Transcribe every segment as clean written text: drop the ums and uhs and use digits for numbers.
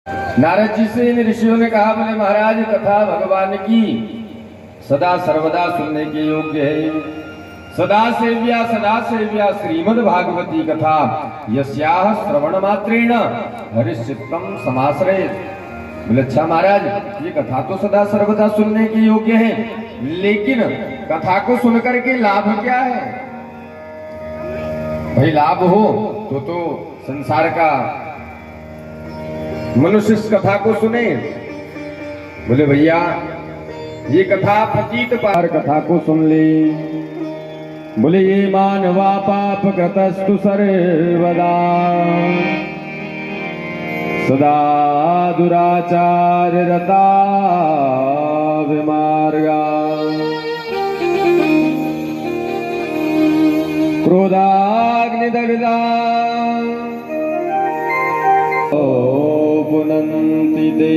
नारद जी से इन ऋषियों ने कहा, बोले महाराज कथा भगवान की सदा सर्वदा सुनने के योग्य है। सदा सेव्या श्रीमद् भागवती कथा यस्याह श्रवण मात्रेण हरिश्चित्तम समाश्रयेत्। बोले अच्छा महाराज, ये कथा तो सदा सर्वदा सुनने के योग्य है, लेकिन कथा को सुनकर के लाभ क्या है? भाई लाभ हो तो संसार का मनुष्य इस कथा को सुने। बोले भैया ये कथा पतित पार कथा को सुन ले। बोले ये मानवा पाप कृतस्तु सर्वदा सदा दुराचार रता विमार्गा क्रोधाग्निदग्धा पुनन्ति ते।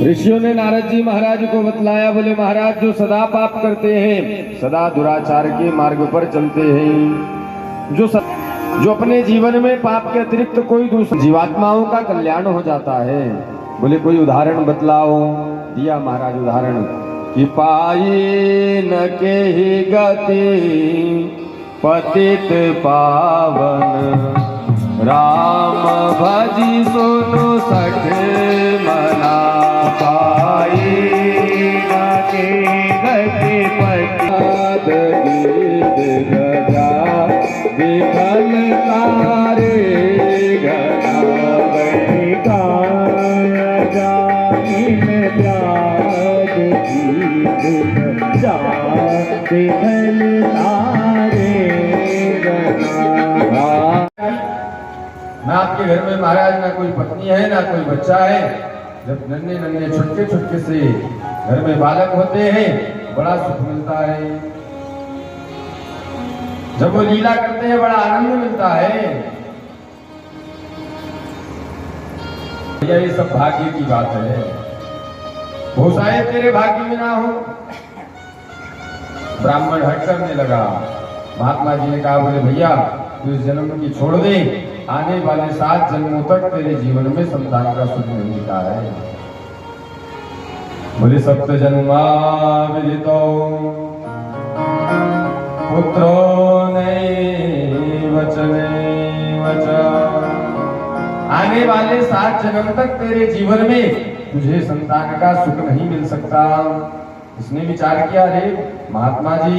ऋषियों ने नारद जी महाराज को बतलाया। बोले महाराज जो सदा पाप करते हैं, सदा दुराचार के मार्ग पर चलते हैं, जो अपने जीवन में पाप के अतिरिक्त कोई दूसरा जीवात्माओं का कल्याण हो जाता है। बोले कोई उदाहरण बतलाओ। दिया महाराज उदाहरण कि पाये न के ही गति पतित पावन राम भजी सुनु सठ मना। पाये न के गति पतित गीत गजा विफल तारे गना बैठा जान प्याद गीत जा विफल तारे गना। ना आपके घर में महाराज ना कोई पत्नी है ना कोई बच्चा है। जब नन्हे नन्हे छुटके छुटके से घर में बालक होते हैं बड़ा सुख मिलता है। जब वो लीला करते हैं बड़ा आनंद मिलता है। ये सब भाग्य की बात है। हो शायद तेरे भाग्य में ना हो। ब्राह्मण हट करने लगा। महात्मा जी ने कहा, बोले भैया तू इस जन्म की छोड़ दे, आने वाले 7 जन्मों तक तेरे जीवन में संतान का सुख नहीं मिलता है। बोले सप्त जन्मा विदितो पुत्रो वचने वचा। आने वाले 7 जन्म तक तेरे जीवन में तुझे संतान का सुख नहीं मिल सकता। इसने विचार किया, रे महात्मा जी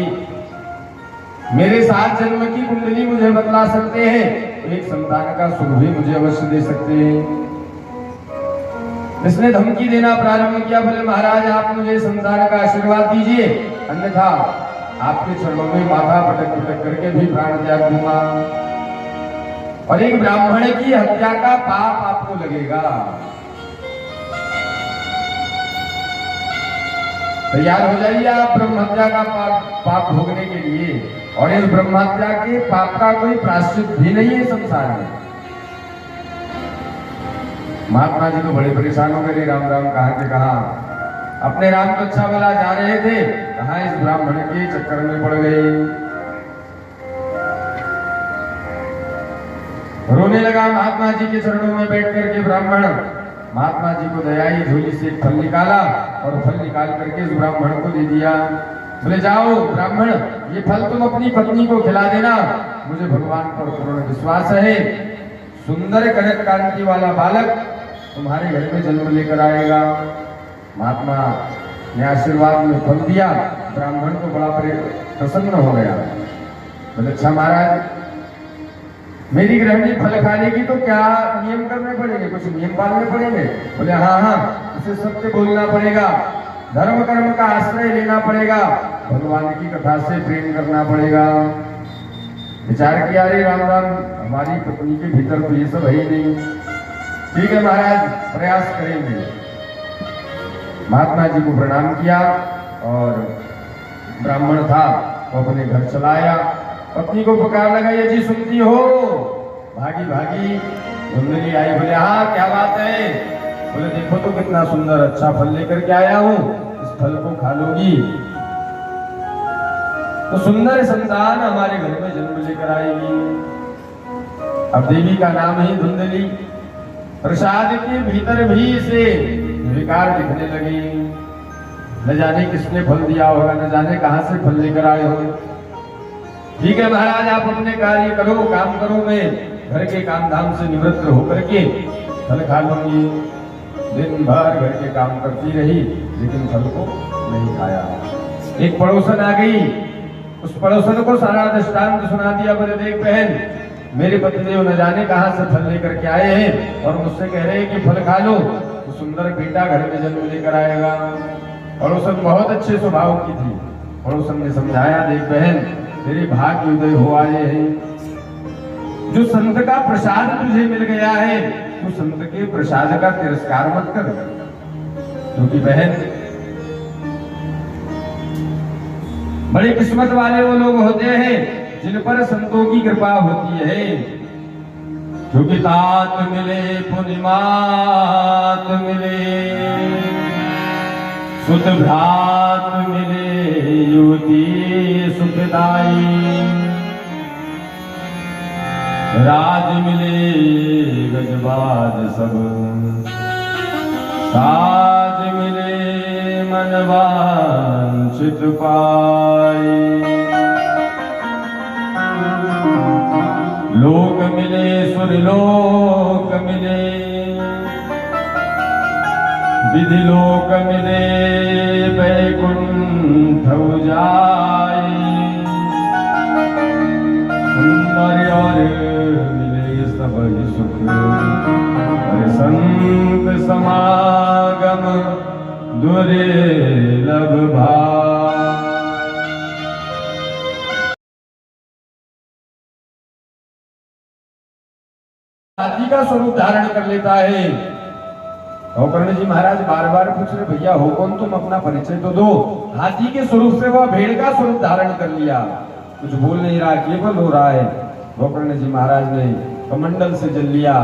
मेरे 7 जन्म की कुंडली मुझे बतला सकते हैं, एक संतान का सुख भी मुझे अवश्य दे सकते हैं। इसने धमकी देना प्रारंभ किया। बोले महाराज आप मुझे संतान का आशीर्वाद दीजिए, अन्यथा आपके चरणों में माथा पटक पटक करके भी प्राण त्याग दूंगा और एक ब्राह्मण की हत्या का पाप आपको लगेगा। तैयार हो जाइए आप ब्रह्म हत्या का पाप भोगने के लिए। और इस ब्रह्म हत्या के पाप का कोई प्रायश्चित भी नहीं है संसार में। महात्मा जी तो बड़े परेशान हो गए। राम राम कहा के कहा, अपने राम को अच्छा भला जा रहे थे, कहां इस ब्राह्मण के चक्कर में पड़ गए। रोने लगा महात्मा जी के चरणों में बैठ करके ब्राह्मण। महात्मा जी को दया आई, झोली से एक फल निकाला और फल निकाल करके इस ब्राह्मण को दे दिया। बोले जाओ ब्राह्मण, ये फल तुम अपनी पत्नी को खिला देना, मुझे भगवान पर पूर्ण विश्वास है, सुंदर कनक कांति वाला बालक तुम्हारे घर में जन्म लेकर आएगा। महात्मा ने आशीर्वाद में फल दिया। ब्राह्मण को बड़ा प्रसन्न हो गया। बोले अच्छा महाराज मेरी गृहिणी फल खाने की तो क्या नियम करने पड़ेंगे, कुछ नियम पालने पड़ेंगे? बोले हाँ, उसे सत्य बोलना पड़ेगा, धर्म कर्म का आश्रय लेना पड़ेगा, भगवान की कथा से प्रेम करना पड़ेगा। विचार किया, रे राम राम हमारी पत्नी के भीतर तो ये सब है ही नहीं। ठीक है महाराज प्रयास करेंगे। महात्मा जी को प्रणाम किया और ब्राह्मण था वो अपने घर चलाया। पत्नी को पुकार लगाई, जी सुनती हो? भागी भागी धुंधली आई। बोले हाँ क्या बात है? बोले देखो तो कितना सुंदर अच्छा फल लेकर के आया हूँ, इस फल को खा लोगी तो सुंदर संतान हमारे घर में जन्म लेकर आएगी। अब देवी का नाम ही धुंधली। प्रसाद के भीतर भी इसे विकार दिखने लगे। न जाने किसने फल दिया होगा, न जाने कहां से फल लेकर आए हो। ठीक है महाराज, आप अपने कार्य करो, काम करो, मैं घर के काम धाम से निवृत्त होकर के फल खा लूंगी। दिन भर घर के काम करती रही, लेकिन फल को नहीं खाया। एक पड़ोसन आ गई, उस पड़ोसन को सारा दृष्टांत सुना दिया। बोले देख बहन, मेरे पतिदेव न जाने कहां से फल लेकर के आए हैं और मुझसे कह रहे हैं कि फल खा लो तो सुंदर बेटा घर में जन्म लेकर आएगा। पड़ोसन बहुत अच्छे स्वभाव की थी। पड़ोसन ने समझाया, देख बहन, तेरे भाग्य उदय हो आए हैं। जो संत का प्रसाद तुझे मिल गया है, तू संत के प्रसाद का तिरस्कार मत कर। क्योंकि बहन, बड़ी किस्मत वाले वो लोग होते हैं जिन पर संतों की कृपा होती है। क्योंकि तात मिले पुनिमात मिले, सुत भ्रात मिले युवती सुखदाई। राज मिले गजबाज सब, साज मिले मन वांछित पाई। लोक मिले सुरलोक मिले, विधि लोक मिले वैकुंठ जाई। सुंदर और मिले सब ही सुख, और संत समागम दुर्लभ भाई। हाथी का स्वरूप धारण कर लेता है। गोकर्ण जी महाराज बार बार पूछ रहे, भैया हो कौन तुम, अपना परिचय तो दो। हाथी के स्वरूप से वह भेड़ का स्वरूप धारण कर लिया। कुछ बोल नहीं रहा, केवल हो रहा है। गोकर्ण जी महाराज ने कमंडल से जल लिया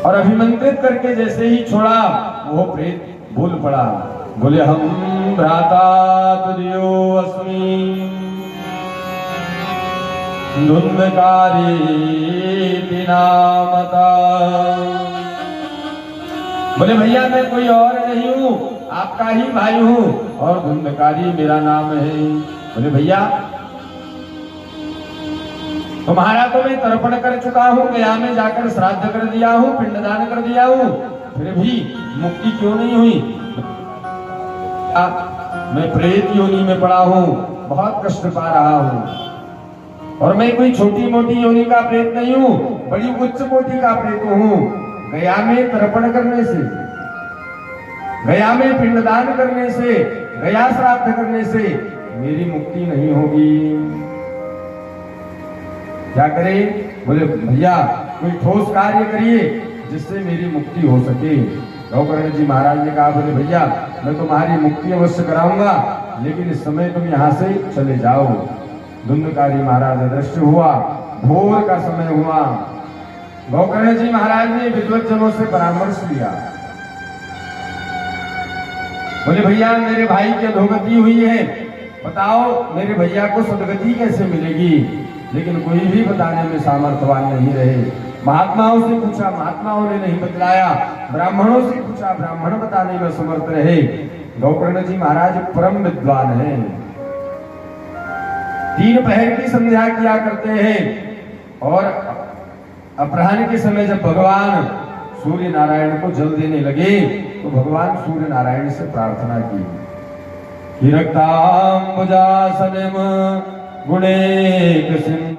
और अभिमंत्रित करके जैसे ही छोड़ा, वो प्रेत बोल पड़ा। बोले, हम भ्राता तुर्यो अस्मि धुंधकारी नामता। बोले भैया, मैं कोई और नहीं हूँ, आपका ही भाई हूँ और धुंधकारी मेरा नाम है। बोले भैया, तुम्हारा तो मैं तर्पण कर चुका हूँ, गया में जाकर श्राद्ध कर दिया हूँ, पिंडदान कर दिया हूँ, फिर भी मुक्ति क्यों नहीं हुई? मैं प्रेत योनि में पड़ा हूँ, बहुत कष्ट पा रहा हूँ। और मैं कोई छोटी मोटी योनि का प्रेत नहीं हूँ, बड़ी उच्च कोटि का प्रेत हूँ। गया में तर्पण करने से, गया में पिंडदान करने से, गया श्राद्ध करने से मेरी मुक्ति नहीं होगी। क्या करें? बोले भैया, कोई ठोस कार्य करिए जिससे मेरी मुक्ति हो सके। गोकर्ण जी महाराज ने कहा, बोले भैया, मैं तुम्हारी मुक्ति अवश्य कराऊंगा, लेकिन इस समय तुम यहाँ से चले जाओ। धुंधकारी महाराज अदृश्य हुआ, भोर का समय हुआ। गोकर्ण जी महाराज ने विद्वज्जनों से परामर्श लिया। बोले भैया, मेरे भाई की अधोगति हुई है, बताओ मेरे भैया को सदगति कैसे मिलेगी? लेकिन कोई भी बताने में सामर्थ्यवान नहीं रहे। महात्माओं से पूछा, महात्माओं ने नहीं बतलाया। ब्राह्मणों से पूछा, ब्राह्मण बताने में समर्थ रहे। गोकर्ण जी महाराज परम विद्वान हैं। 3 पहर की संध्या किया करते हैं और अपराह्न के समय जब भगवान सूर्य नारायण को जल देने लगे तो भगवान सूर्य नारायण से प्रार्थना की, हिरक्तांबुजासनम गुणेक